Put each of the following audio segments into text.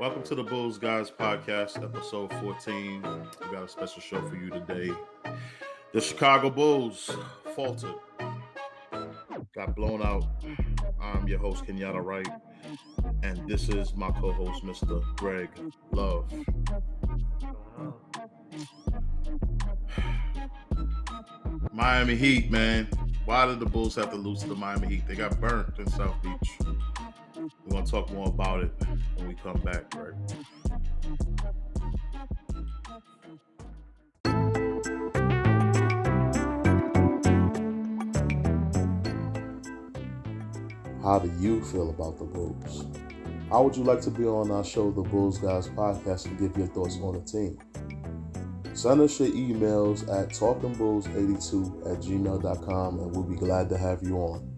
Welcome to the Bulls Guys Podcast, episode 14. We got a special show for you today. The Chicago Bulls faltered, got blown out. I'm your host, Kenyatta Wright, and this is my co-host, Mr. Greg Love. Miami Heat, man. Why did the Bulls have to lose to the Miami Heat? They got burnt in South Beach. We're going to talk more about it when we come back, Greg. How do you feel about the Bulls? How would you like to be on our show, the Bulls Guys Podcast, and give your thoughts on the team? Send us your emails at talkingbulls82@gmail.com, and we'll be glad to have you on.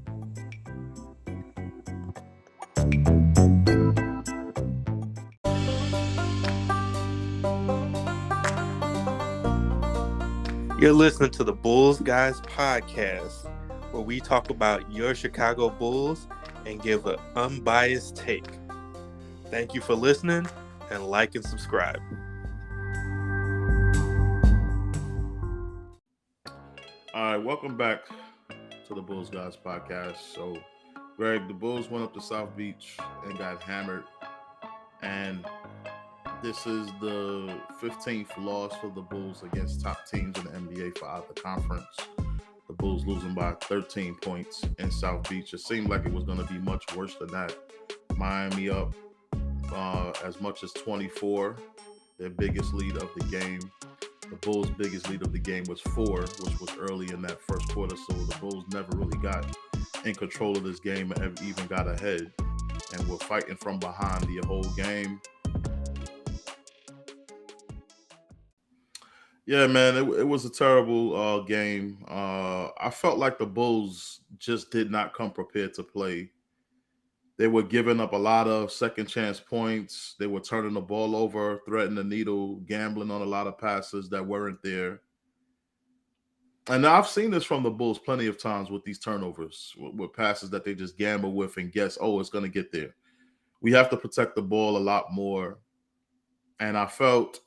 You're listening to the Bulls Guys Podcast, where we talk about your Chicago Bulls and give an unbiased take. Thank you for listening, and like and subscribe. All right, welcome back to the Bulls Guys Podcast. So, Greg, the Bulls went up to South Beach and got hammered, and this is the 15th loss for the Bulls against top teams in the NBA for either conference. The Bulls losing by 13 points in South Beach. It seemed like it was going to be much worse than that. Miami up as much as 24, their biggest lead of the game. The Bulls' biggest lead of the game was 4, which was early in that first quarter. So the Bulls never really got in control of this game and even got ahead, and were fighting from behind the whole game. Yeah, man, it was a terrible game. I felt like the Bulls just did not come prepared to play. They were giving up a lot of second chance points. They were turning the ball over, threading the needle, gambling on a lot of passes that weren't there. And I've seen this from the Bulls plenty of times with these turnovers, with passes that they just gamble with and guess, oh, it's going to get there. We have to protect the ball a lot more. And I felt,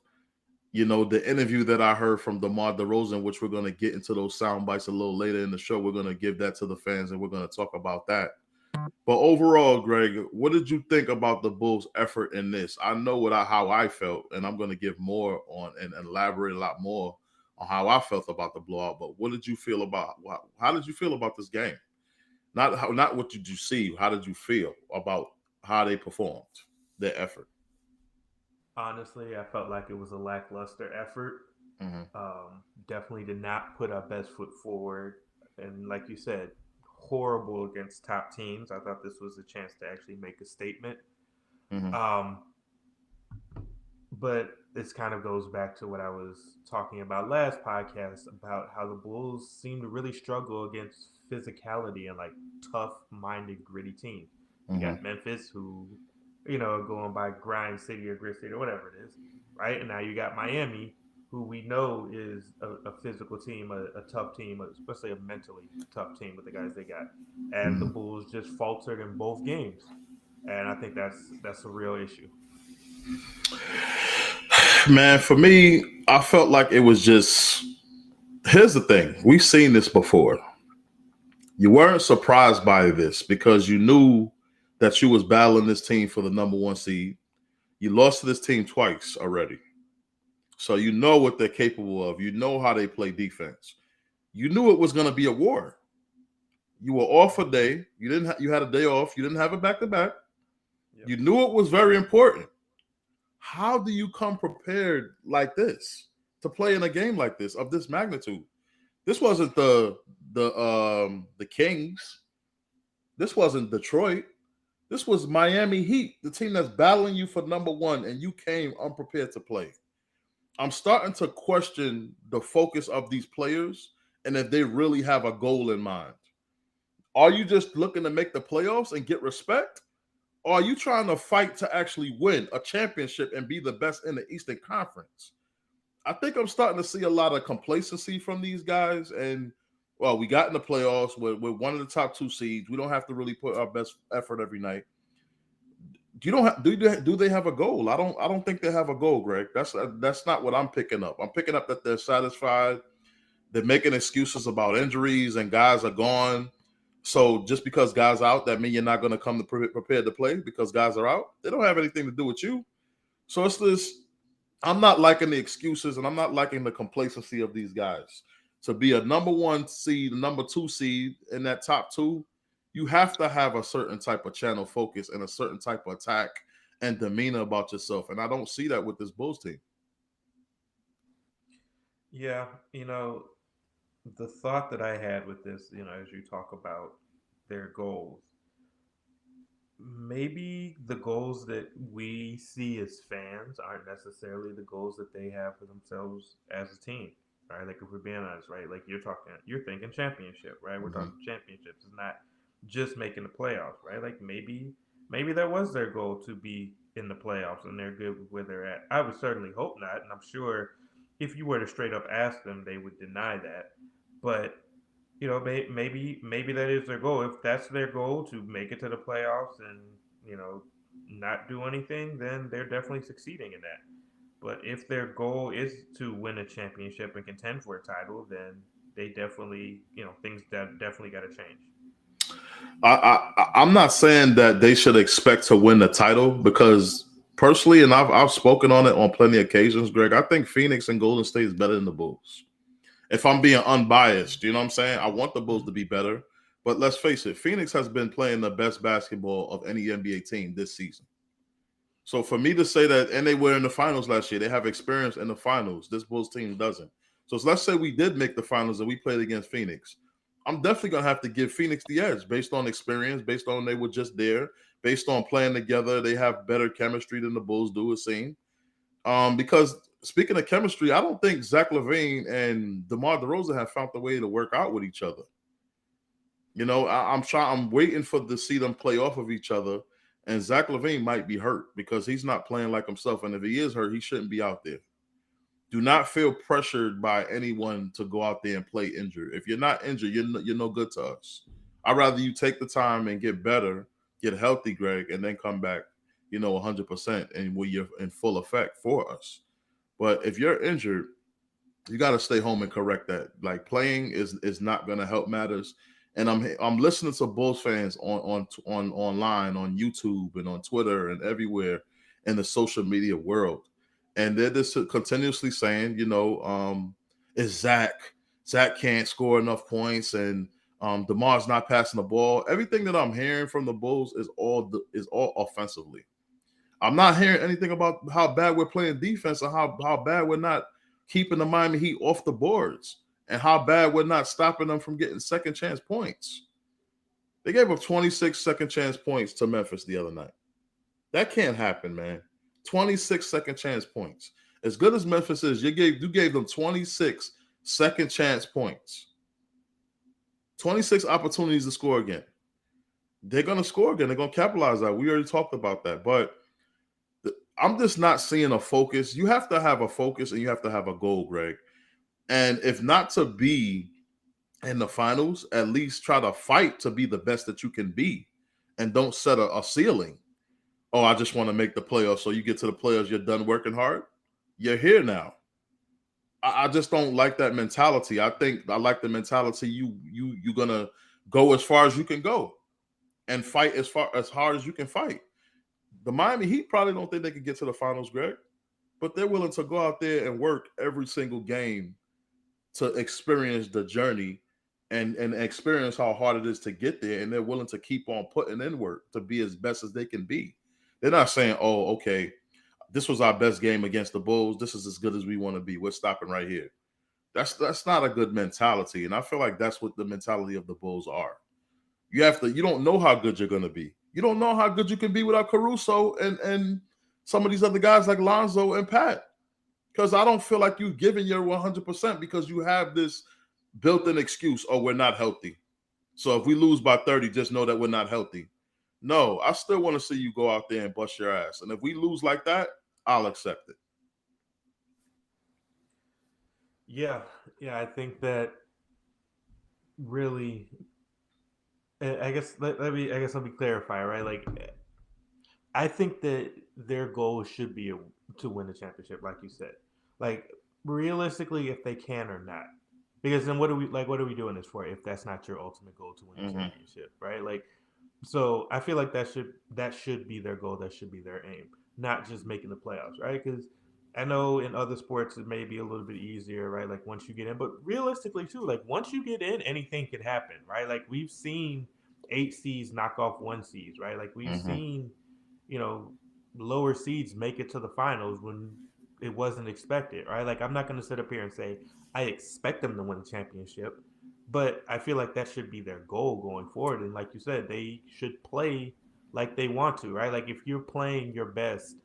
the interview that I heard from Demar Derozan, which we're going to get into those sound bites a little later in the show. We're going to give that to the fans, and we're going to talk about that. But overall, Greg, what did you think about the Bulls' effort in this? I know how I felt, and I'm going to give more on and elaborate a lot more on how I felt about the blowout. But what did you feel about? How did you feel about this game? Not what did you see? How did you feel about how they performed, their effort? Honestly, I felt like it was a lackluster effort. Mm-hmm. Definitely did not put our best foot forward. And like you said, horrible against top teams. I thought this was a chance to actually make a statement. Mm-hmm. But this kind of goes back to what I was talking about last podcast about how the Bulls seem to really struggle against physicality and like tough-minded, gritty teams. You got Memphis, who going by Grind City or Grit City or whatever it is, right? And now you got Miami, who we know is a physical team, a tough team, especially a mentally tough team with the guys they got. And the Bulls just faltered in both games. And I think that's a real issue. Man, for me, I felt like it was just, here's the thing. We've seen this before. You weren't surprised by this because you knew that you was battling this team for the number 1 seed. You lost to this team twice already. So you know what they're capable of. You know how they play defense. You knew it was going to be a war. You were off a day. You had a day off. You didn't have it back-to-back. Yep. You knew it was very important. How do you come prepared like this to play in a game like this of this magnitude? This wasn't the Kings. This wasn't Detroit. This was Miami Heat, the team that's battling you for number 1, and you came unprepared to play. I'm starting to question the focus of these players and if they really have a goal in mind. Are you just looking to make the playoffs and get respect? Or are you trying to fight to actually win a championship and be the best in the Eastern Conference? I think I'm starting to see a lot of complacency from these guys. And, well, we got in the playoffs. We're one of the top 2 seeds. We don't have to really put our best effort every night. You don't have, do they have a goal? I don't think they have a goal, Greg. That's not what I'm picking up. I'm picking up that they're satisfied. They're making excuses about injuries and guys are gone. So just because guys are out, that mean you're not going to come to prepared to play because guys are out. They don't have anything to do with you. So it's this. I'm not liking the excuses and I'm not liking the complacency of these guys. To be a number one seed, number two seed in that top two, you have to have a certain type of channel focus and a certain type of attack and demeanor about yourself. And I don't see that with this Bulls team. Yeah, the thought that I had with this, as you talk about their goals, maybe the goals that we see as fans aren't necessarily the goals that they have for themselves as a team, right? Like if we're being honest, right? Like you're thinking championship, right? We're Mm-hmm. talking championships. It's not just making the playoffs, right? Like maybe that was their goal to be in the playoffs and they're good with where they're at. I would certainly hope not, and I'm sure if you were to straight up ask them, they would deny that. But maybe that is their goal. If that's their goal to make it to the playoffs and not do anything, then they're definitely succeeding in that. But if their goal is to win a championship and contend for a title, then they definitely, things that definitely got to change. I'm not saying that they should expect to win the title because personally, and I've spoken on it on plenty of occasions, Greg. I think Phoenix and Golden State is better than the Bulls. If I'm being unbiased, you know what I'm saying? I want the Bulls to be better, but let's face it, Phoenix has been playing the best basketball of any NBA team this season. So for me to say that, and they were in the finals last year, they have experience in the finals. This Bulls team doesn't. So let's say we did make the finals and we played against Phoenix. I'm definitely gonna have to give Phoenix the edge based on experience, based on they were just there, based on playing together. They have better chemistry than the Bulls do, it seems. Because speaking of chemistry, I don't think Zach LaVine and DeMar DeRozan have found a way to work out with each other. I'm waiting for to see them play off of each other. And Zach LaVine might be hurt because he's not playing like himself. And if he is hurt, he shouldn't be out there. Do not feel pressured by anyone to go out there and play injured. If you're not injured, you're no good to us. I'd rather you take the time and get better, get healthy, Greg, and then come back, 100% and when you're in full effect for us. But if you're injured, you got to stay home and correct that. Like playing is not going to help matters. And I'm listening to Bulls fans on online on YouTube and on Twitter and everywhere in the social media world, and they're just continuously saying, is Zach can't score enough points and DeMar's not passing the ball. Everything that I'm hearing from the Bulls is all offensively. I'm not hearing anything about how bad we're playing defense or how bad we're not keeping the Miami Heat off the boards and how bad we're not stopping them from getting second chance points. They gave up 26 second chance points to Memphis the other night. That can't happen, man. 26 second chance points. As good as Memphis is, you gave them 26 second chance points. 26 opportunities to score again. They're going to score again. They're going to capitalize that. We already talked about that. But I'm just not seeing a focus. You have to have a focus and you have to have a goal, Greg. And if not to be in the finals, at least try to fight to be the best that you can be and don't set a ceiling. Oh, I just want to make the playoffs. So you get to the playoffs, you're done working hard. You're here now. I just don't like that mentality. I think I like the mentality you're gonna go as far as you can go and fight as hard as you can fight. The Miami Heat probably don't think they can get to the finals, Greg, but they're willing to go out there and work every single game to experience the journey and experience how hard it is to get there. And they're willing to keep on putting in work to be as best as they can be. They're not saying, oh, okay, this was our best game against the Bulls. This is as good as we want to be. We're stopping right here. That's not a good mentality. And I feel like that's what the mentality of the Bulls are. You don't know how good you're going to be. You don't know how good you can be without Caruso and some of these other guys like Lonzo and Pat. Because I don't feel like you've given your 100% because you have this built-in excuse, oh, we're not healthy. So if we lose by 30, just know that we're not healthy. No, I still want to see you go out there and bust your ass. And if we lose like that, I'll accept it. Yeah, I think that really. I guess let me clarify, right? Like, I think that their goal should be to win the championship, like you said. Like realistically, if they can or not, because then what are we like? What are we doing this for? If that's not your ultimate goal to win the championship, right? Like, so I feel like that should be their goal. That should be their aim, not just making the playoffs, right? Because I know in other sports it may be a little bit easier, right? Like once you get in, but realistically too, like once you get in, anything could happen, right? Like we've seen 8 seeds knock off 1 seeds, right? Like we've seen, you know, lower seeds make it to the finals when it wasn't expected, right? Like I'm not going to sit up here and say I expect them to win the championship, but I feel like that should be their goal going forward. And like you said, they should play like they want to, right? Like if you're playing your best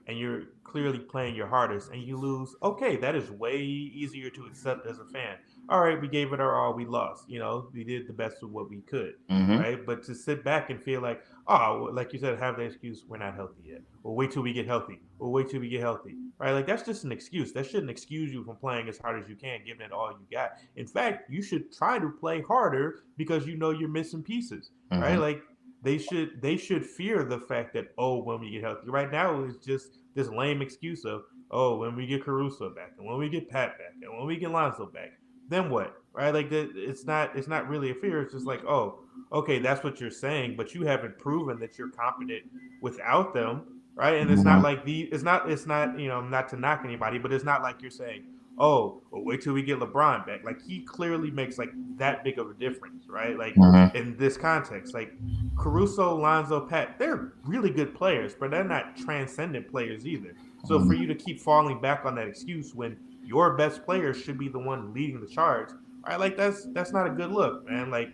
and you're clearly playing your hardest and you lose, okay, that is way easier to accept as a fan. All right, we gave it our all, we lost. You know, we did the best of what we could, right? But to sit back and feel like, oh, like you said, have the excuse, we're not healthy yet. We'll wait till we get healthy. We'll wait till we get healthy, right? Like that's just an excuse. That shouldn't excuse you from playing as hard as you can, giving it all you got. In fact, you should try to play harder because you know you're missing pieces, right? Like they should fear the fact that, oh, when we get healthy. Right now it's just this lame excuse of, oh, when we get Caruso back and when we get Pat back and when we get Lonzo back, then what, right? Like it's not really a fear. It's just like, oh, okay, that's what you're saying, but you haven't proven that you're competent without them, right? And it's not like it's not not to knock anybody, but it's not like you're saying, oh, well, wait till we get LeBron back. Like he clearly makes like that big of a difference, right? Like in this context, like Caruso, Lonzo, Pat, they're really good players, but they're not transcendent players either. So for you to keep falling back on that excuse when your best player should be the one leading the charge, right? Like that's not a good look, man. Like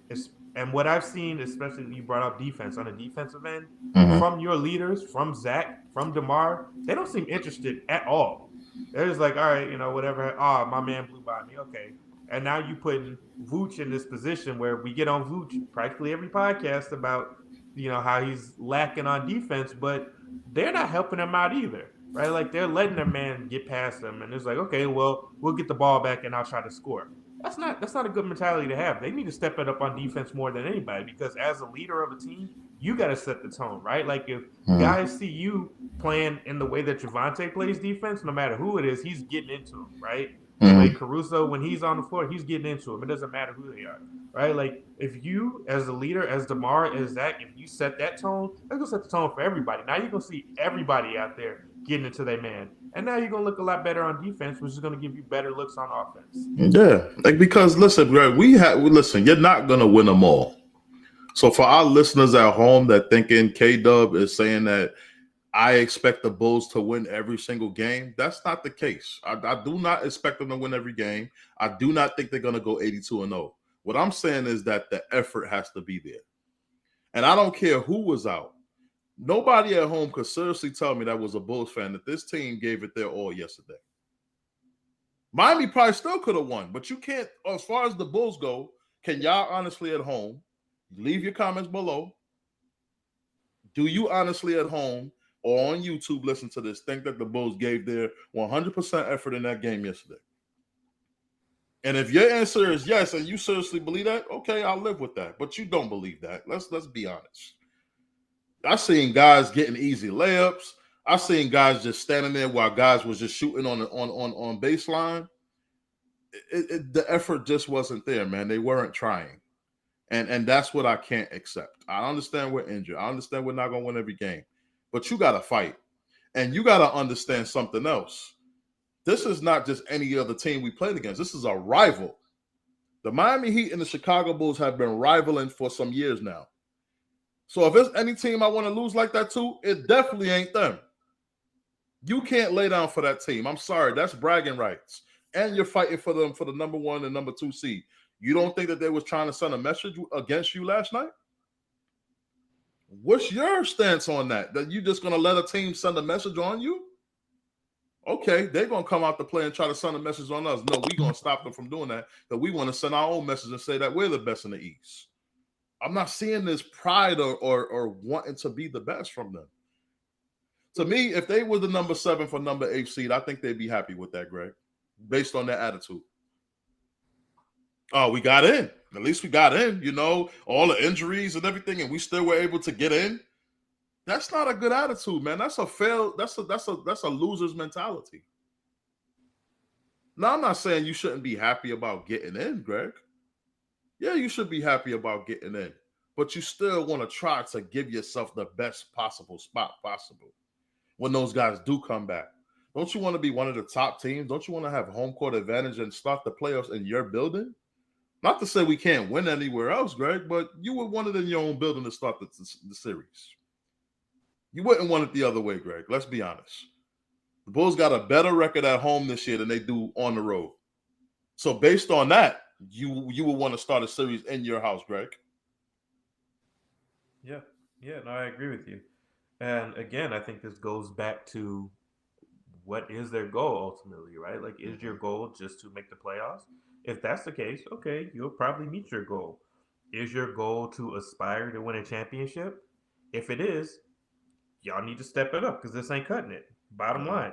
it's and what I've seen, especially when you brought up defense on the defensive end, from your leaders, from Zach, from Demar, they don't seem interested at all. They're just like, all right, whatever. Oh, my man blew by me. Okay. And now you putting Vooch in this position where we get on Vooch practically every podcast about, how he's lacking on defense, but they're not helping him out either, right? Like they're letting their man get past them, and it's like, okay, well, we'll get the ball back and I'll try to score. That's not a good mentality to have. They need to step it up on defense more than anybody because as a leader of a team, you got to set the tone, right? Like if guys see you playing in the way that Javante plays defense, no matter who it is, he's getting into them, right? Like Caruso, when he's on the floor, he's getting into them. It doesn't matter who they are, right? Like if you, as a leader, as Demar, as Zach, if you set that tone, that's gonna set the tone for everybody. Now you're gonna see everybody out there getting into their man, and now you're gonna look a lot better on defense, which is gonna give you better looks on offense. Yeah, like because listen, Greg, listen. You're not gonna win them all. So for our listeners at home that thinking K-Dub is saying that I expect the Bulls to win every single game, that's not the case. I do not expect them to win every game. I do not think they're going to go 82-0. What I'm saying is that the effort has to be there. And I don't care who was out. Nobody at home could seriously tell me that was a Bulls fan that this team gave it their all yesterday. Miami probably still could have won, but you can't, as far as the Bulls go, can y'all honestly at home, leave your comments below. Do you honestly at home or on YouTube listen to this, think that the Bulls gave their 100% effort in that game yesterday? And if your answer is yes, and you seriously believe that, okay, I'll live with that. But you don't believe that. Let's be honest. I've seen guys getting easy layups. I've seen guys just standing there while guys was just shooting on baseline. The effort just wasn't there, man. They weren't trying. And that's what I can't accept. I understand we're injured. I understand we're not going to win every game. But you got to fight. And you got to understand something else. This is not just any other team we played against. This is a rival. The Miami Heat and the Chicago Bulls have been rivaling for some years now. So if there's any team I want to lose like that to, it definitely ain't them. You can't lay down for that team. I'm sorry. That's bragging rights. And you're fighting for them for the number 1 and number 2 seed. You don't think that they was trying to send a message against you last night? What's your stance on that? That you just going to let a team send a message on you? Okay, they're going to come out to play and try to send a message on us. No, we're going to stop them from doing that. That we want to send our own message and say that we're the best in the East. I'm not seeing this pride or wanting to be the best from them. To me, if they were the number 7 for number 8 seed, I think they'd be happy with that, Greg, based on their attitude. Oh, we got in. At least we got in, all the injuries and everything, and we still were able to get in. That's not a good attitude, man. That's a loser's mentality. Now, I'm not saying you shouldn't be happy about getting in, Greg. Yeah, you should be happy about getting in, but you still want to try to give yourself the best possible spot possible when those guys do come back. Don't you want to be one of the top teams? Don't you want to have home court advantage and start the playoffs in your building? Not to say we can't win anywhere else, Greg, but you would want it in your own building to start the series. You wouldn't want it the other way, Greg. Let's be honest. The Bulls got a better record at home this year than they do on the road. So based on that, you would want to start a series in your house, Greg. Yeah, no, I agree with you. And again, I think this goes back to what is their goal ultimately, right? Like, is your goal just to make the playoffs? If that's the case, okay, you'll probably meet your goal. Is your goal to aspire to win a championship? If it is, y'all need to step it up because this ain't cutting it. Bottom line.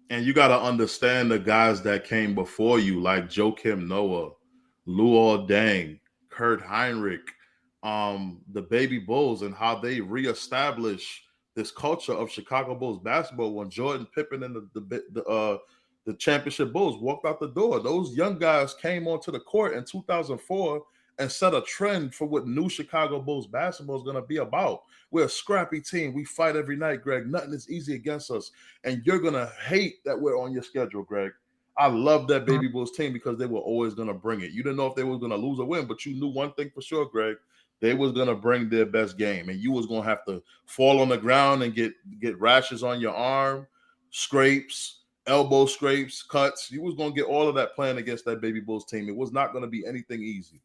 And you got to understand the guys that came before you, like Joakim Noah, Luol Deng, Kurt Heinrich, the Baby Bulls, and how they reestablish this culture of Chicago Bulls basketball when Jordan Pippen and the championship Bulls walked out the door. Those young guys came onto the court in 2004 and set a trend for what new Chicago Bulls basketball is going to be about. We're a scrappy team. We fight every night, Greg. Nothing is easy against us. And you're going to hate that we're on your schedule, Greg. I love that Baby Bulls team because they were always going to bring it. You didn't know if they were going to lose or win, but you knew one thing for sure, Greg. They was going to bring their best game. And you was going to have to fall on the ground and get rashes on your arm, scrapes, elbow scrapes, cuts. You was going to get all of that playing against that Baby Bulls team. It was not going to be anything easy.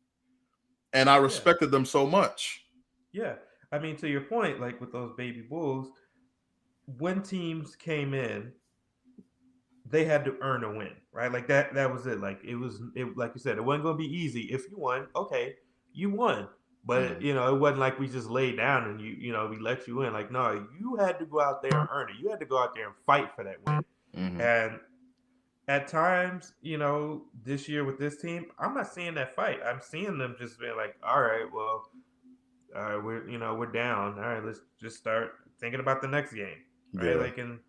And I respected them so much. Yeah. I mean, to your point, like with those Baby Bulls, when teams came in, they had to earn a win, right? Like that was it. Like it like you said, it wasn't going to be easy. If you won, okay, you won. But, it wasn't like we just laid down and, we let you in. Like, no, you had to go out there and earn it. You had to go out there and fight for that win. And at times, this year with this team, I'm not seeing that fight. I'm seeing them just being like, all right, well, we're down. All right, let's just start thinking about the next game, right? Yeah. Like, and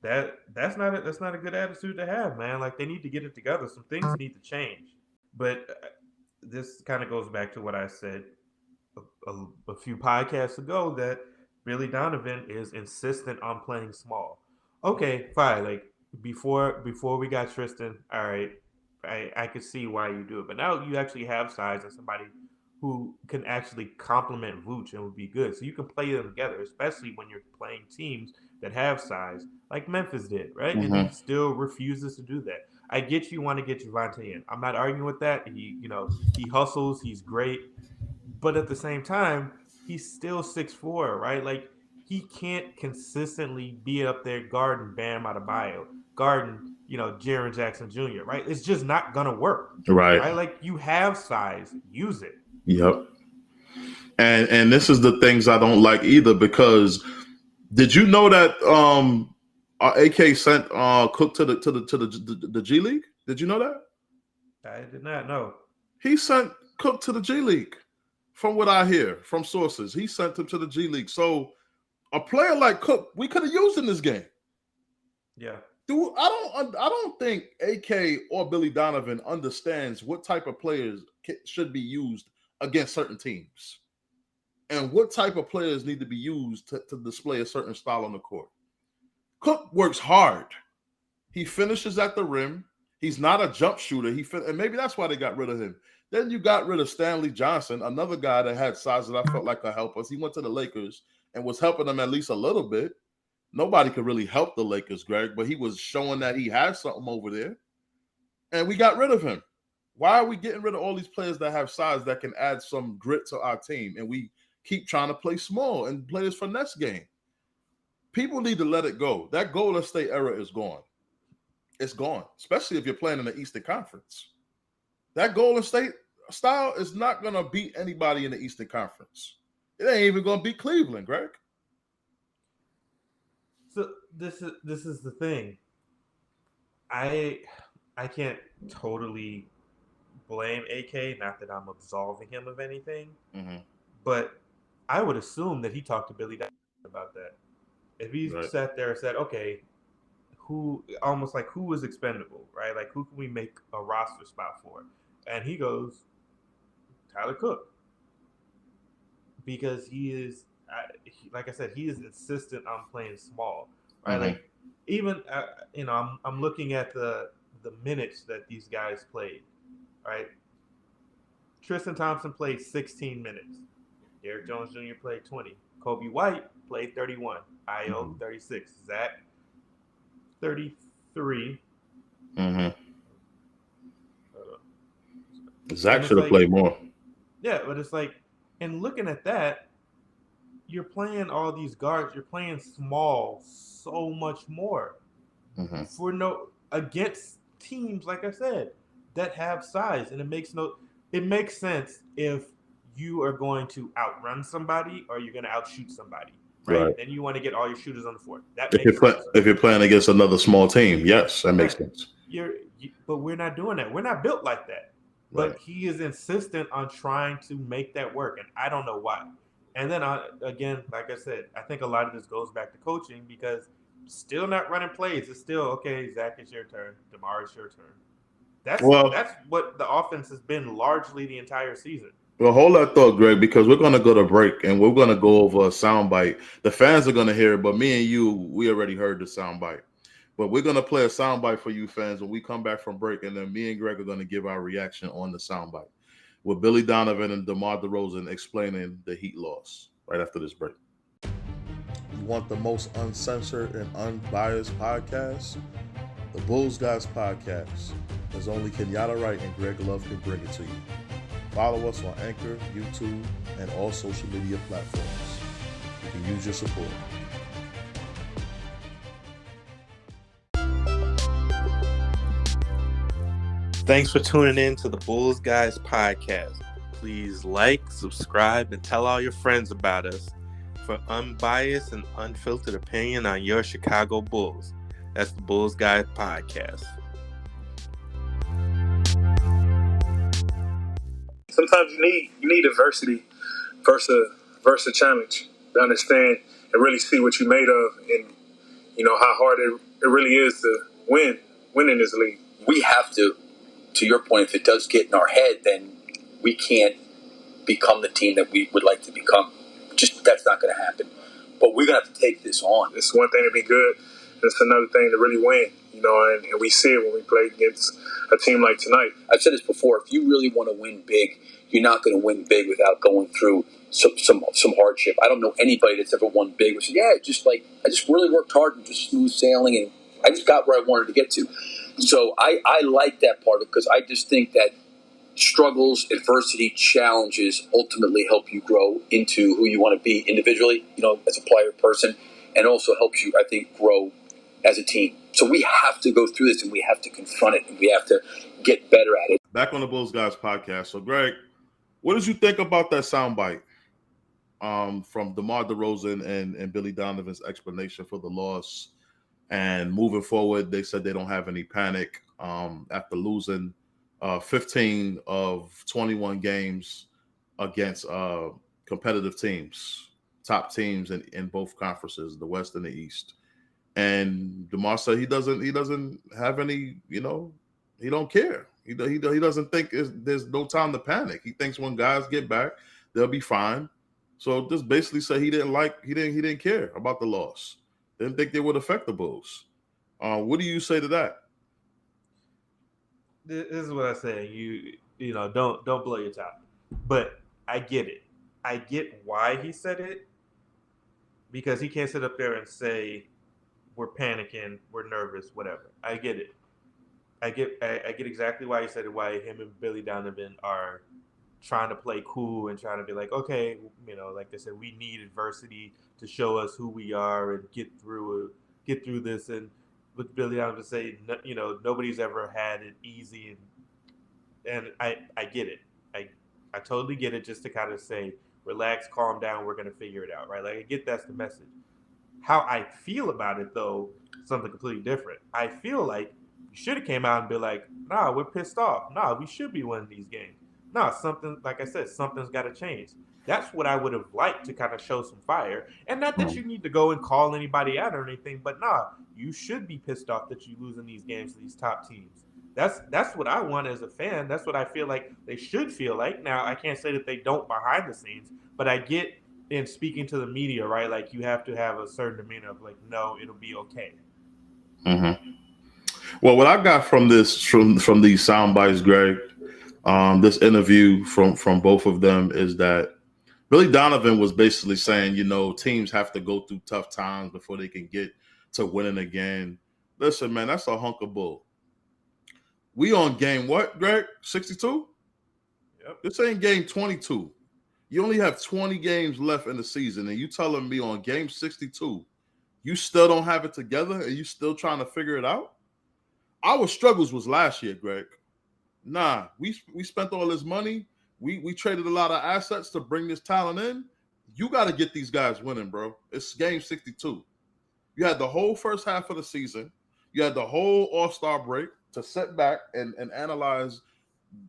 that's not a good attitude to have, man. Like, they need to get it together. Some things need to change. But this kind of goes back to what I said a few podcasts ago, that Billy Donovan is insistent on playing small. Okay, fine. Like, before we got Tristan, all right, I could see why you do it. But now you actually have size and somebody who can actually complement Vooch and would be good. So you can play them together, especially when you're playing teams that have size, like Memphis did, right? And he still refuses to do that. I get you want to get Javonte in. I'm not arguing with that. He hustles. He's great. But at the same time, he's still 6'4", right? Like, he can't consistently be up there guarding Bam Adebayo, guarding, Jaren Jackson Jr., right? It's just not going to work. Right? Like, you have size. Use it. Yep. And this is the things I don't like either, because did you know that AK sent Cook to the G League? Did you know that? I did not know. He sent Cook to the G League. From what I hear from sources, he sent him to the G League. So a player like Cook, we could have used in this game. Yeah. Dude, I don't think AK or Billy Donovan understands what type of players should be used against certain teams, and what type of players need to be used to display a certain style on the court. Cook works hard. He finishes at the rim. He's not a jump shooter. And maybe that's why they got rid of him. Then you got rid of Stanley Johnson, another guy that had size that I felt like could help us. He went to the Lakers and was helping them at least a little bit. Nobody could really help the Lakers, Greg, but he was showing that he had something over there. And we got rid of him. Why are we getting rid of all these players that have size that can add some grit to our team? And we keep trying to play small and play this finesse game. People need to let it go. That Golden State era is gone. It's gone, especially if you're playing in the Eastern Conference. That Golden State style is not going to beat anybody in the Eastern Conference. It ain't even going to beat Cleveland, Greg. So this is the thing. I can't totally blame AK. Not that I'm absolving him of anything, but I would assume that he talked to Billy Donovan about that. If he Right. sat there and said, okay, who is expendable, right? Like who can we make a roster spot for? And he goes, Tyler Cook, because he is, like I said, he is insistent on playing small, right? Mm-hmm. Like even I'm looking at the minutes that these guys played, right? Tristan Thompson played 16 minutes. Derrick Jones Jr. played 20. Kobe White played 31. Io 36. Zach 33. Mm-hmm. Zach should have like, played more. Yeah, but it's like, and looking at that, you're playing all these guards. You're playing small so much more against teams, like I said, that have size, and it makes sense if you are going to outrun somebody or you're going to outshoot somebody, right? Then you want to get all your shooters on the floor. That makes sense. If you're playing against another small team, yes, that makes sense. But we're not doing that. We're not built like that. But he is insistent on trying to make that work, and I don't know why. And then, again, like I said, I think a lot of this goes back to coaching because still not running plays. It's still, okay, Zach, it's your turn. Demar, it's your turn. That's what the offense has been largely the entire season. Well, hold that thought, Greg, because we're going to go to break and we're going to go over a soundbite. The fans are going to hear it, but me and you, we already heard the soundbite. But we're going to play a soundbite for you fans when we come back from break, and then me and Greg are going to give our reaction on the soundbite with Billy Donovan and Demar Derozan explaining the Heat loss right after this break. You want the most uncensored and unbiased podcast? The Bulls Guys Podcast. There's only Kenyatta and Greg Love can bring it to you. Follow us on Anchor, YouTube, and all social media platforms. You can use your support. Thanks for tuning in to the Bulls Guys Podcast. Please like, subscribe, and tell all your friends about us for unbiased and unfiltered opinion on your Chicago Bulls. That's the Bulls Guys Podcast. Sometimes you need adversity versus a challenge to understand and really see what you're made of, and how hard it really is to win in this league. We have to your point, if it does get in our head, then we can't become the team that we would like to become. Just that's not going to happen. But we're going to have to take this on. It's one thing to be good. It's another thing to really win. And we see it when we play against a team like tonight. I've said this before. If you really want to win big, you're not going to win big without going through some hardship. I don't know anybody that's ever won big who said, I just really worked hard and just smooth sailing, and I just got where I wanted to get to. So I like that part because I just think that struggles, adversity, challenges ultimately help you grow into who you want to be individually, as a player, person, and also helps you, I think, grow as a team. So we have to go through this, and we have to confront it, and we have to get better at it. Back on the Bulls Guys Podcast. So, Greg, what did you think about that soundbite from DeMar DeRozan and Billy Donovan's explanation for the loss? And moving forward, they said they don't have any panic after losing 15 of 21 games against competitive teams, top teams in both conferences, the West and the East. And DeMar said he doesn't have any, he don't care. He doesn't think there's no time to panic. He thinks when guys get back, they'll be fine. So just basically say he didn't care about the loss. Didn't think they would affect the Bulls. What do you say to that? This is what I say. Don't blow your top. But I get it. I get why he said it, because he can't sit up there and say we're panicking, we're nervous, whatever. I get it. I get exactly why he said it. Why him and Billy Donovan are trying to play cool and trying to be like, okay, like they said, we need adversity to show us who we are and get through this. And with Billy Donovan say, nobody's ever had it easy, and I get it. I totally get it. Just to kind of say, relax, calm down, we're gonna figure it out, right? Like I get that's the message. How I feel about it though, something completely different. I feel like you should have came out and be like, nah, we're pissed off. Nah, we should be winning these games. No, something, like I said, something's got to change. That's what I would have liked to kind of show some fire. And not that you need to go and call anybody out or anything, but nah, you should be pissed off that you losing these games to these top teams. That's what I want as a fan. That's what I feel like they should feel like. Now, I can't say that they don't behind the scenes, but I get in speaking to the media, right? Like you have to have a certain demeanor of like, no, it'll be okay. Mm-hmm. Well, what I got from this from these sound bites, Greg, this interview from both of them is that Billy Donovan was basically saying, teams have to go through tough times before they can get to winning again. Listen, man, that's a hunk of bull. We on game what, Greg? 62? Yep. This ain't game 22. You only have 20 games left in the season, and you telling me on game 62, you still don't have it together and you still trying to figure it out? Our struggles was last year, Greg. Nah, we spent all this money. We traded a lot of assets to bring this talent in. You got to get these guys winning, bro. It's game 62. You had the whole first half of the season. You had the whole All-Star break to sit back and analyze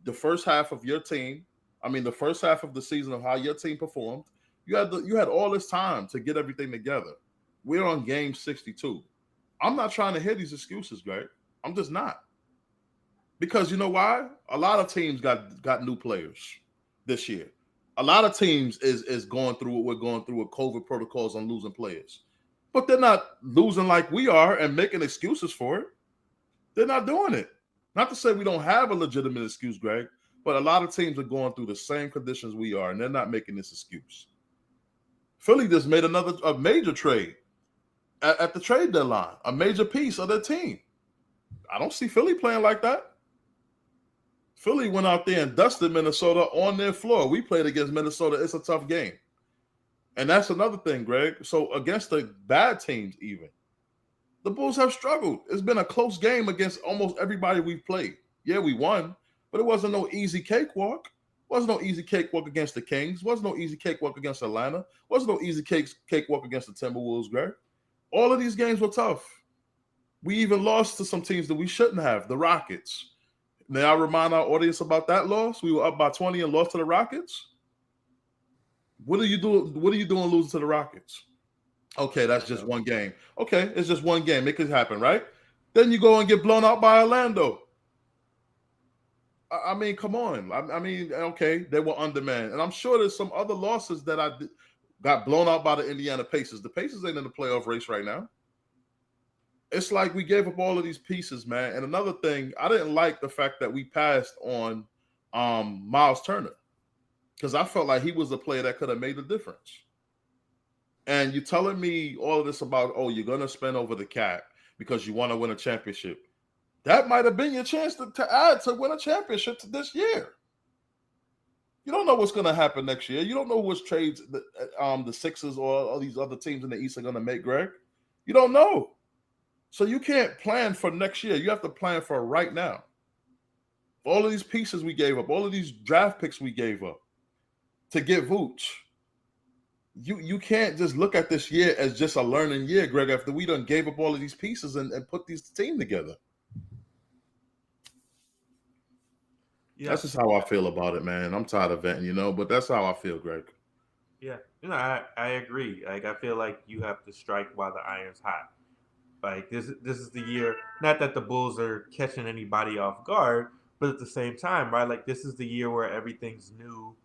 the first half of your team. I mean, the first half of the season of how your team performed. You had all this time to get everything together. We're on game 62. I'm not trying to hear these excuses, Greg. I'm just not. Because you know why? A lot of teams got new players this year. A lot of teams is going through what we're going through with COVID protocols on losing players. But they're not losing like we are and making excuses for it. They're not doing it. Not to say we don't have a legitimate excuse, Greg, but a lot of teams are going through the same conditions we are, and they're not making this excuse. Philly just made a major trade at the trade deadline, a major piece of their team. I don't see Philly playing like that. Philly went out there and dusted Minnesota on their floor. We played against Minnesota. It's a tough game. And that's another thing, Greg. So against the bad teams even, the Bulls have struggled. It's been a close game against almost everybody we've played. Yeah, we won, but it wasn't no easy cakewalk. It wasn't no easy cakewalk against the Kings. It wasn't no easy cakewalk against Atlanta. It wasn't no easy cakewalk against the Timberwolves, Greg. All of these games were tough. We even lost to some teams that we shouldn't have, the Rockets. May I remind our audience about that loss? We were up by 20 and lost to the Rockets. What are you doing losing to the Rockets? Okay, that's just one game. Okay, it's just one game. It could happen, right? Then you go and get blown out by Orlando. I mean, come on. I mean, okay, they were undermanned. And I'm sure there's some other losses that I got blown out by the Indiana Pacers. The Pacers ain't in the playoff race right now. It's like we gave up all of these pieces, man. And another thing, I didn't like the fact that we passed on Miles Turner because I felt like he was a player that could have made a difference. And you're telling me all of this about, oh, you're going to spend over the cap because you want to win a championship. That might have been your chance to add to win a championship to this year. You don't know what's going to happen next year. You don't know which trades the Sixers or all these other teams in the East are going to make, Greg. You don't know. So you can't plan for next year. You have to plan for right now. All of these pieces we gave up, all of these draft picks we gave up to get Vooch. You can't just look at this year as just a learning year, Greg, after we done gave up all of these pieces and put these team together. Yeah. That's just how I feel about it, man. I'm tired of venting, but that's how I feel, Greg. Yeah, I agree. Like, I feel like you have to strike while the iron's hot. Like, this is the year, not that the Bulls are catching anybody off guard, but at the same time, right? Like, this is the year where everything's new,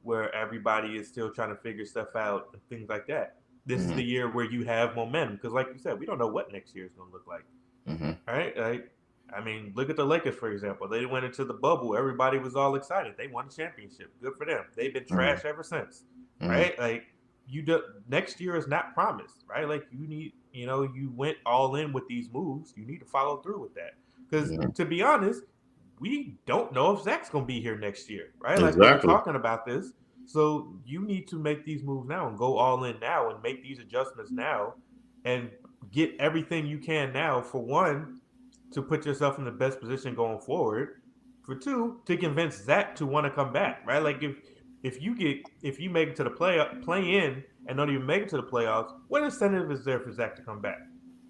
where everybody is still trying to figure stuff out and things like that. This is the year where you have momentum because, like you said, we don't know what next year is going to look like. Right? Like, I mean, look at the Lakers, for example. They went into the bubble. Everybody was all excited. They won a championship. Good for them. They've been trash ever since. Right? Like, next year is not promised, right? Like, you need, you went all in with these moves. You need to follow through with that. Because to be honest, we don't know if Zach's going to be here next year, right? Like, we're talking about this. So you need to make these moves now and go all in now and make these adjustments now and get everything you can now, for one, to put yourself in the best position going forward. For two, to convince Zach to want to come back, right? Like, if you make it to the play in and don't even make it to the playoffs, what incentive is there for Zach to come back,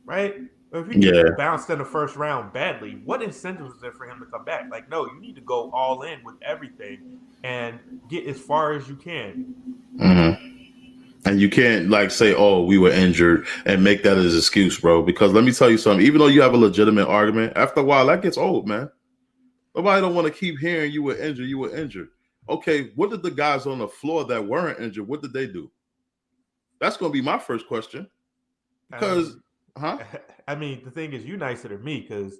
right? Or if he gets bounced in the first round badly, what incentive is there for him to come back? Like, no, you need to go all in with everything and get as far as you can. Mm-hmm. And you can't like say, "Oh, we were injured," and make that as an excuse, bro. Because let me tell you something. Even though you have a legitimate argument, after a while that gets old, man. Nobody don't want to keep hearing you were injured. You were injured. Okay, what did the guys on the floor that weren't injured? What did they do? That's going to be my first question. Because, I mean, the thing is, you nicer than me. Because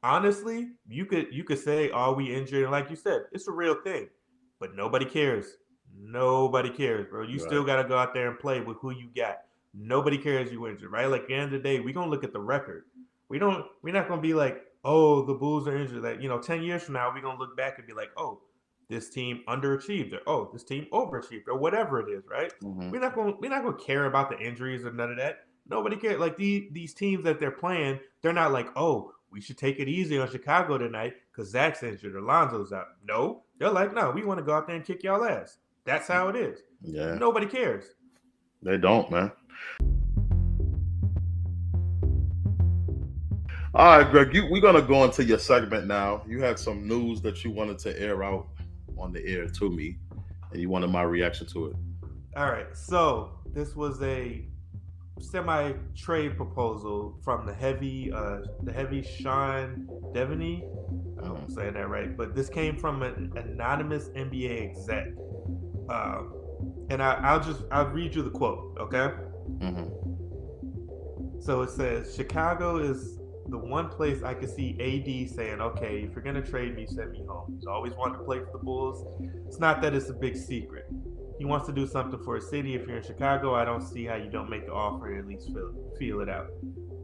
honestly, you could say, "Are we injured?" And like you said, it's a real thing, but nobody cares. Nobody cares, bro. You still got to go out there and play with who you got. Nobody cares you injured, right? Like at the end of the day, we're gonna look at the record. We're not gonna be like, "Oh, the Bulls are injured." Like 10 years from now, we're gonna look back and be like, "Oh, this team underachieved," or "Oh, this team overachieved," or whatever it is, right? Mm-hmm. We're not gonna care about the injuries or none of that. Nobody cares. Like these teams that they're playing, they're not like, "Oh, we should take it easy on Chicago tonight because Zach's injured or Lonzo's out." No, they're like, "No, we want to go out there and kick y'all ass." That's how it is. Yeah. Nobody cares. They don't, man. All right, Greg, we're going to go into your segment now. You had some news that you wanted to air out on the air to me, and you wanted my reaction to it. All right. So this was a semi-trade proposal from the heavy Sean Devaney. I hope I'm saying that right. But this came from an anonymous NBA exec. And I'll read you the quote, okay? Mm-hmm. So it says, "Chicago is the one place I could see AD saying, okay, if you're going to trade me, send me home. He's always wanted to play for the Bulls. It's not that it's a big secret. He wants to do something for his city. If you're in Chicago, I don't see how you don't make the offer and at least feel it out.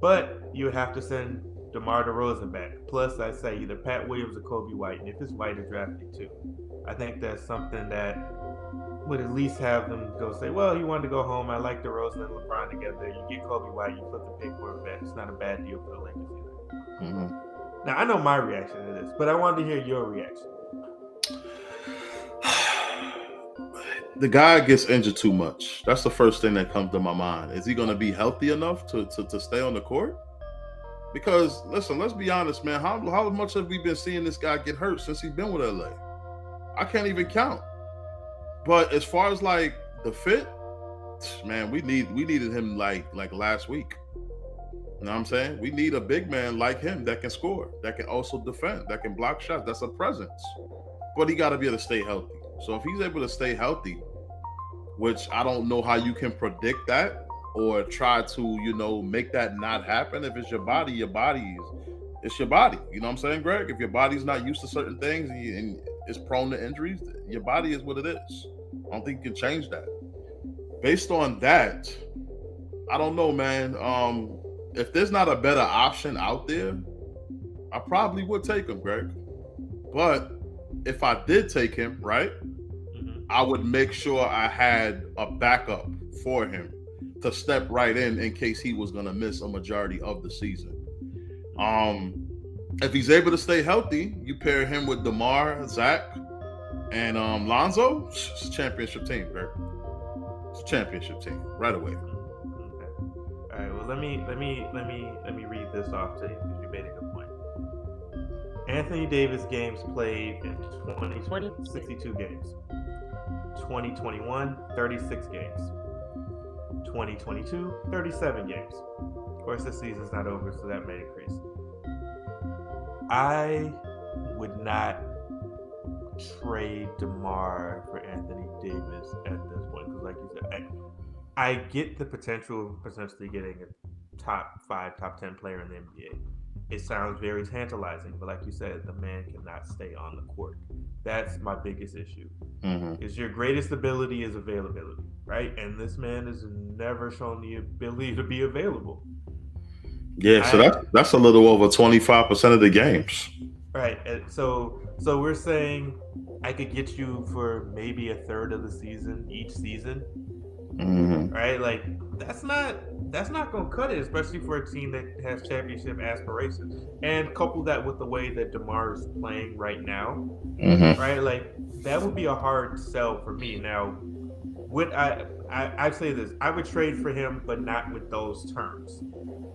But you would have to send DeMar DeRozan back. Plus, I say either Pat Williams or Kobe White. And if it's White, it's drafting too. I think that's something that would at least have them go say, well, he wanted to go home. I like DeRozan and LeBron together. You get Kobe White, you put the pick for a bet. It's not a bad deal for the Lakers either." Mm-hmm. Now, I know my reaction to this, but I wanted to hear your reaction. The guy gets injured too much. That's the first thing that comes to my mind. Is he going to be healthy enough to stay on the court? Because, listen, let's be honest, man. How much have we been seeing this guy get hurt since he's been with LA? I can't even count. But as far as like the fit, man, we needed him like last week. You know what I'm saying? We need a big man like him that can score, that can also defend, that can block shots. That's a presence. But he got to be able to stay healthy. So if he's able to stay healthy, which I don't know how you can predict that or try to, make that not happen. If it's your body it's your body. You know what I'm saying, Greg? If your body's not used to certain things and it's prone to injuries, your body is what it is. I don't think you can change that. Based on that, I don't know, man. If there's not a better option out there, I probably would take him, Greg. But if I did take him, right, I would make sure I had a backup for him to step right in case he was going to miss a majority of the season. If he's able to stay healthy, you pair him with DeMar, Zach, and Lonzo. It's a championship team, Greg. It's a championship team right away. Okay. All right. Well, let me read this off to you because you made a good point. Anthony Davis games played in 2020, 62 games. 2021, 36 games. 2022, 37 games. Of course, the season's not over, so that may increase. I would not trade DeMar for Anthony Davis at this point because, like you said, I get the potential of potentially getting a top 5, top 10 player in the NBA. It sounds very tantalizing, but like you said, the man cannot stay on the court. That's my biggest issue. Is your greatest ability is availability, right? And this man has never shown the ability to be available. Yeah, so that's a little over 25% of the games. Right. So we're saying I could get you for maybe a third of the season each season. Right? Like that's not gonna cut it, especially for a team that has championship aspirations. And couple that with the way that DeMar is playing right now, right? Like that would be a hard sell for me. Now, I say this: I would trade for him, but not with those terms.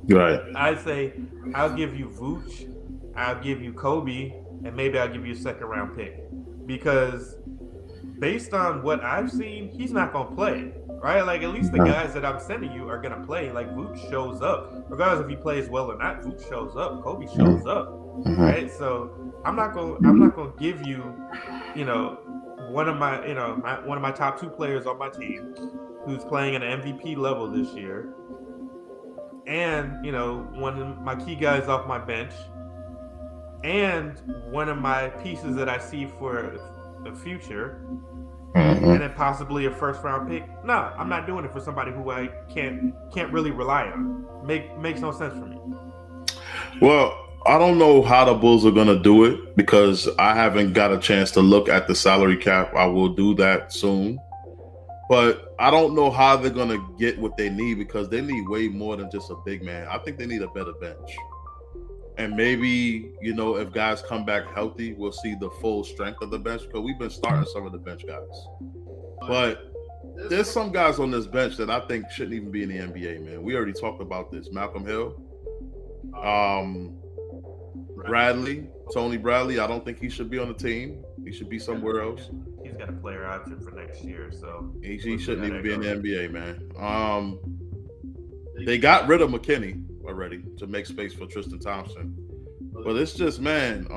Right. I'd say I'll give you Vooch, I'll give you Kobe, and maybe I'll give you a second round pick because based on what I've seen, he's not going to play. Right? Like, at least the guys that I'm sending you are going to play. Like, Vooch shows up. Regardless if he plays well or not, Vooch shows up. Kobe shows up. Right? So, I'm not going to give you, one of my top 2 players on my team who's playing at an MVP level this year. And, one of my key guys off my bench. And one of my pieces that I see for the future. And then possibly a first round pick. No, I'm not doing it for somebody who I can't really rely on. Makes no sense for me. Well, I don't know how the Bulls are gonna do it because I haven't got a chance to look at the salary cap. I will do that soon. But I don't know how they're gonna get what they need because they need way more than just a big man. I think they need a better bench. And maybe, if guys come back healthy, we'll see the full strength of the bench because we've been starting some of the bench guys. But there's some guys on this bench that I think shouldn't even be in the NBA, man. We already talked about this. Malcolm Hill, Tony Bradley. I don't think he should be on the team. He should be somewhere else. He's got a player option for next year, so he shouldn't even be in the NBA, man. They got rid of McKinney already to make space for Tristan Thompson. But it's just, man,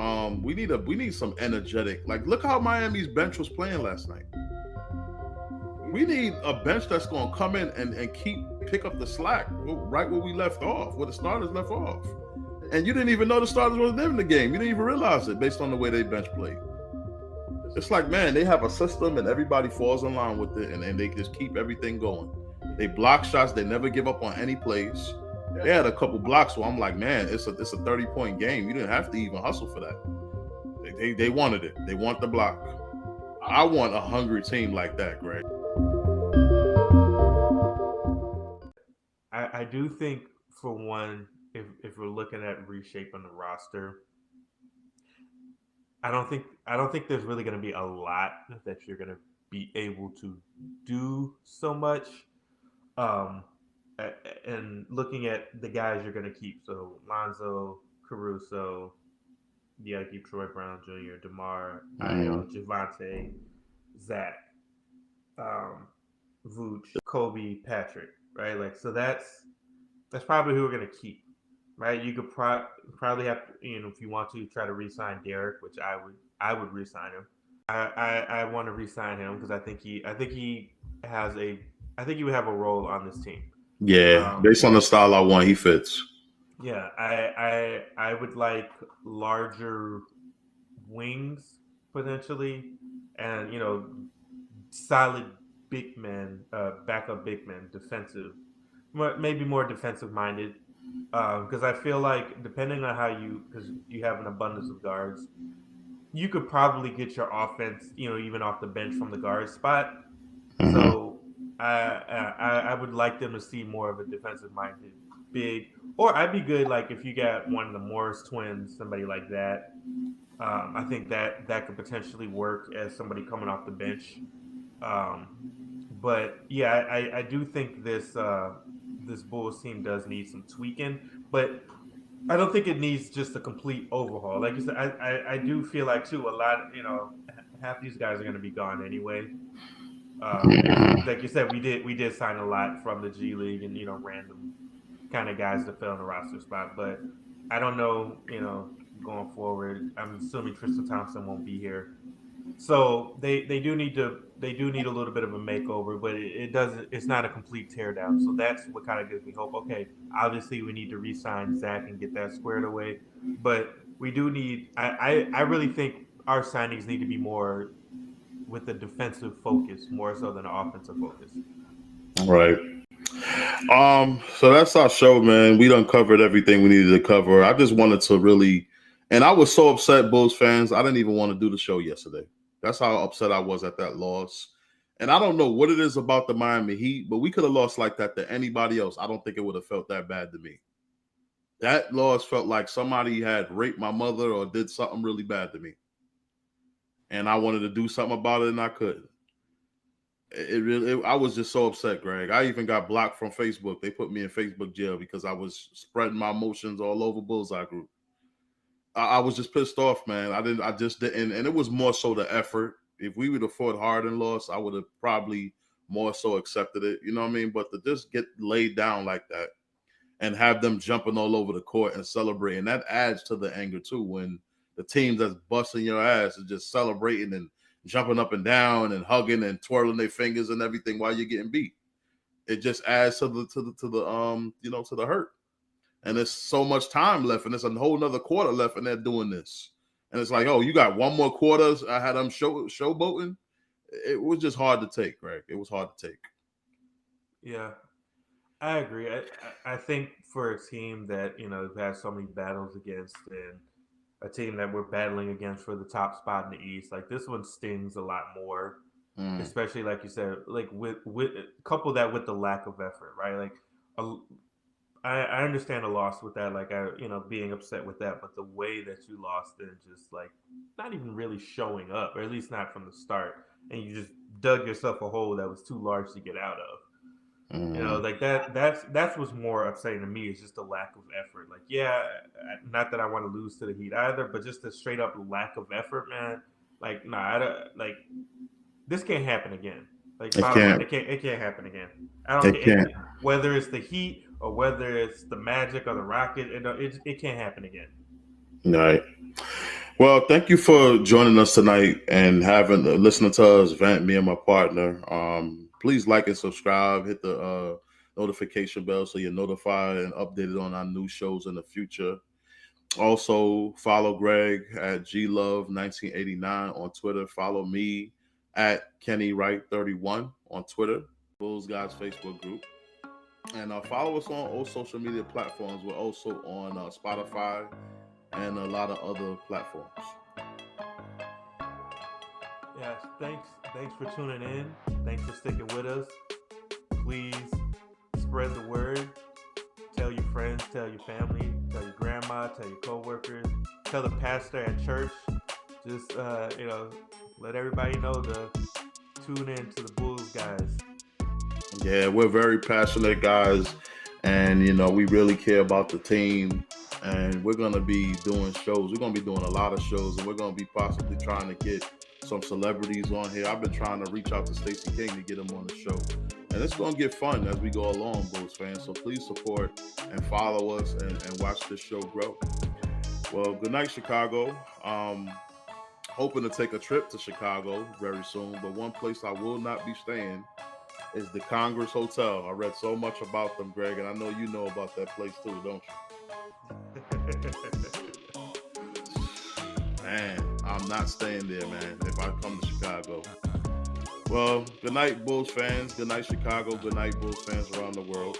we need some energetic. Like, look how Miami's bench was playing last night. We need a bench that's going to come in and pick up the slack right where we left off, where the starters left off. And you didn't even know the starters were there in the game. You didn't even realize it based on the way they bench played. It's like, man, they have a system and everybody falls in line with it, and they just keep everything going. They block shots. They never give up on any plays. They had a couple blocks where I'm like, man, it's a 30-point game. You didn't have to even hustle for that. They wanted it. They want the block. I want a hungry team like that, Greg. I do think, for one, if we're looking at reshaping the roster, I don't think there's really going to be a lot that you're going to be able to do so much. And looking at the guys you're going to keep, so Lonzo, Caruso, you got to keep Troy Brown Jr., Demar, Javante, Zach, Vooch, Kobe, Patrick, right? Like, so that's probably who we're going to keep, right? You could probably have to, if you want to, try to re-sign Derek, which I would re-sign him. I want to re-sign him because I think he would have a role on this team. Yeah, based on the style I want, he fits. Yeah, I would like larger wings potentially, and solid big men, backup big men, defensive, maybe more defensive minded, because I feel like depending on because you have an abundance of guards, you could probably get your offense, even off the bench from the guard spot. Mm-hmm. So I would like them to see more of a defensive-minded big, or I'd be good like if you got one of the Morris twins, somebody like that. I think that could potentially work as somebody coming off the bench. But yeah, I do think this Bulls team does need some tweaking, but I don't think it needs just a complete overhaul. Like you said, I do feel like too a lot. Half these guys are going to be gone anyway. Like you said, we did sign a lot from the G League and random kind of guys that fell in the roster spot. But I don't know, going forward. I'm assuming Tristan Thompson won't be here, so they do need a little bit of a makeover. But it's not a complete teardown. So that's what kind of gives me hope. Okay, obviously we need to re-sign Zach and get that squared away, but we do need. I really think our signings need to be more with a defensive focus more so than an offensive focus. Right. So that's our show, man. We done covered everything we needed to cover. I just wanted to really, and I was so upset, Bulls fans, I didn't even want to do the show yesterday. That's how upset I was at that loss. And I don't know what it is about the Miami Heat, but we could have lost like that to anybody else. I don't think it would have felt that bad to me. That loss felt like somebody had raped my mother or did something really bad to me. And I wanted to do something about it, and I couldn't. I was just so upset, Greg. I even got blocked from Facebook. They put me in Facebook jail because I was spreading my emotions all over Bullseye Group. I was just pissed off, man. I just didn't, and it was more so the effort. If we would have fought hard and lost, I would have probably more so accepted it. You know what I mean? But to just get laid down like that and have them jumping all over the court and celebrating, that adds to the anger too. When the team that's busting your ass is just celebrating and jumping up and down and hugging and twirling their fingers and everything while you're getting beat, it just adds to the hurt. And there's so much time left, and there's a whole nother quarter left, and they're doing this. And it's like, oh, you got one more quarter. I had them showboating. It was just hard to take, Greg. It was hard to take. Yeah, I agree. I think for a team that, we've had so many battles against, and a team that we're battling against for the top spot in the East, like this one stings a lot more, especially like you said, like with couple that with the lack of effort, right? Like I understand a loss with that, like being upset with that, but the way that you lost and just like not even really showing up, or at least not from the start, and you just dug yourself a hole that was too large to get out of. Like that's what's more upsetting to me, is just the lack of effort. Like, yeah, not that I want to lose to the Heat either, but just the straight up lack of effort, man. Like, nah, I don't, like this can't happen again. Like, it can't happen again. I don't care whether it's the Heat or whether it's the Magic or the Rocket. It can't happen again. All right. Well, thank you for joining us tonight and listening to us vent, me and my partner. Please like and subscribe. Hit the notification bell so you're notified and updated on our new shows in the future. Also, follow Greg at glove1989 on Twitter. Follow me at KennyWright31 on Twitter. Bulls Guys Facebook group. And follow us on all social media platforms. We're also on Spotify and a lot of other platforms. Yes, thanks for tuning in. Thanks for sticking with us. Please spread the word. Tell your friends, tell your family, tell your grandma, tell your coworkers, tell the pastor at church. Just let everybody know to tune in to the Bulls Guys. Yeah, we're very passionate guys, and we really care about the team. And we're gonna be doing shows. We're gonna be doing a lot of shows, and we're gonna be possibly trying to get some celebrities on here. I've been trying to reach out to Stacey King to get him on the show, and it's gonna get fun as we go along, Bulls fans. So please support and follow us and watch this show grow. Well, good night, Chicago. Hoping to take a trip to Chicago very soon, but one place I will not be staying is the Congress Hotel. I read so much about them, Greg, and I know you know about that place too, don't you? Man, I'm not staying there, man, if I come to Chicago. Well, good night, Bulls fans. Good night, Chicago. Good night, Bulls fans around the world.